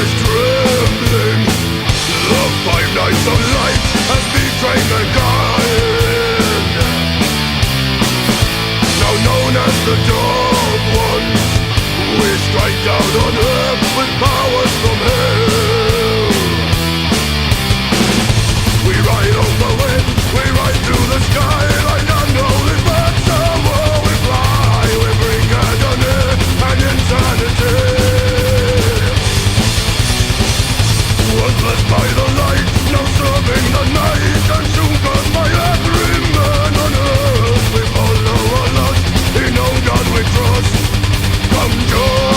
is trembling. The 5 nights of light has betrayed mankind. Now known as the Dark Ones, we strike down on earth with powers from hell. We ride on the wind, we ride through the sky, like unholy birds of war we fly. We bring agony and insanity. Worthless by the light, now serving the night, consumed by every man on earth. We follow our lust, in no God we trust. Come join